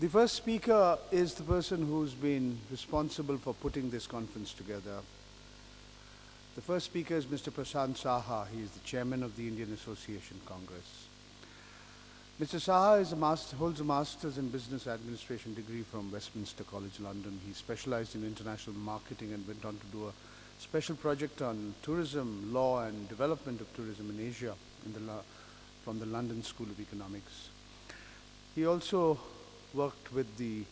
The first speaker is the person who's been responsible for putting this conference together. The first speaker is Mr. Prasant Saha. He is the chairman of the Indian Association Congress. Mr. Saha holds a master's in business administration degree from Westminster College, London. He specialized in international marketing and went on to do a special project on tourism, law and development of tourism in Asia from the London School of Economics. He also worked with the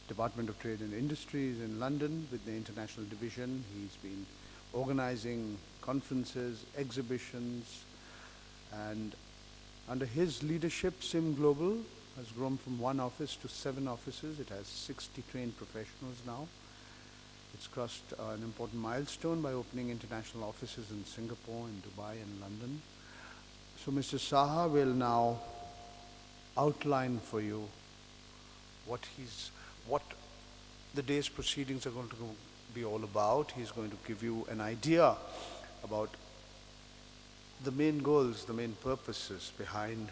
Department of Trade and Industries in London with the International Division. He's been organizing conferences, exhibitions, and under his leadership, CIMGlobal has grown from 1 office to 7 offices. It has 60 trained professionals now. It's crossed an important milestone by opening international offices in Singapore, in Dubai, and London. So Mr. Saha will now outline for you what the day's proceedings are going to be all about. He's going to give you an idea about the main goals, the main purposes behind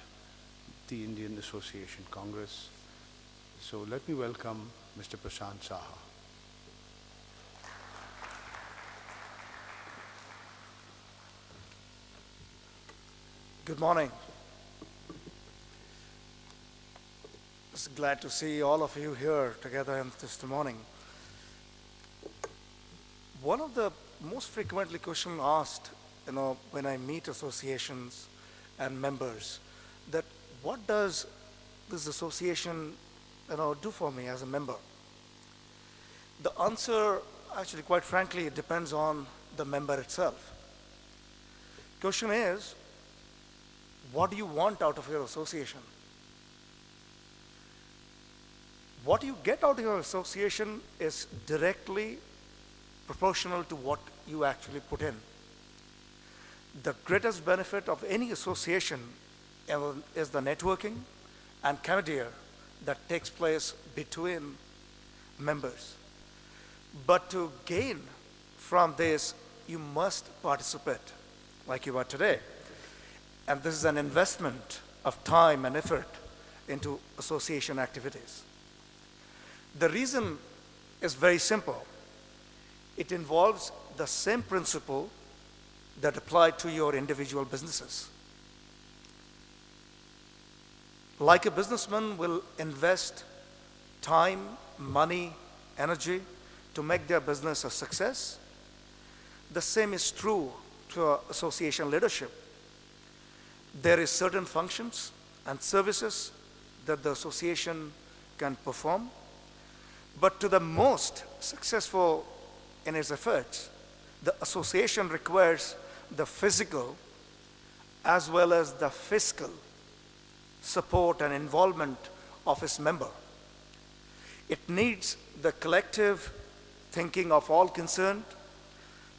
the Indian Association Congress. So let me welcome Mr. Prasant Saha. Good morning. Just glad to see all of you here together this morning. One of the most frequently questions asked, when I meet associations and members, that what does this association, do for me as a member? The answer, actually, quite frankly, it depends on the member itself. Question is, what do you want out of your association? What you get out of your association is directly proportional to what you actually put in. The greatest benefit of any association is the networking and camaraderie that takes place between members. But to gain from this, you must participate like you are today. And this is an investment of time and effort into association activities. The reason is very simple. It involves the same principle that apply to your individual businesses. Like a businessman will invest time, money, energy to make their business a success, the same is true to association leadership. There is certain functions and services that the association can perform, but to the most successful in its efforts, the association requires the physical as well as the fiscal support and involvement of its member. It needs the collective thinking of all concerned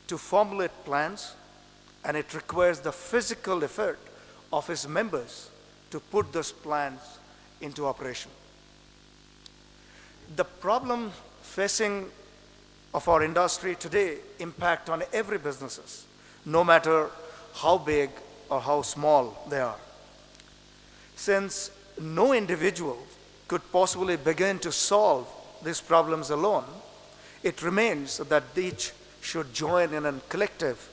to formulate plans, and it requires the physical effort of its members to put those plans into operation. The problem facing of our industry today impact on every businesses, no matter how big or how small they are. Since no individual could possibly begin to solve these problems alone, it remains that each should join in a collective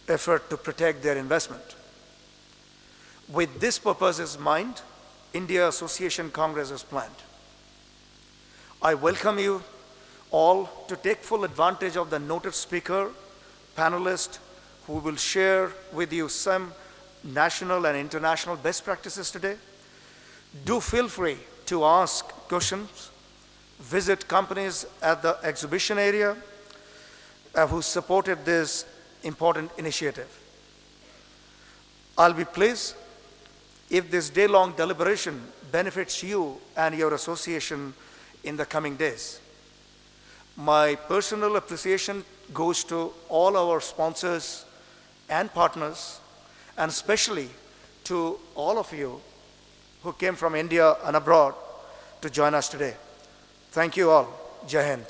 effort to protect their investment. With this purpose in mind, India Association Congress is planned. I welcome you all to take full advantage of the noted speaker, panelist, who will share with you some national and international best practices today. Do feel free to ask questions, visit companies at the exhibition area who supported this important initiative. I'll be pleased if this day-long deliberation benefits you and your association in the coming days. My personal appreciation goes to all our sponsors and partners, and especially to all of you who came from India and abroad to join us today. Thank you all. Jai Hind.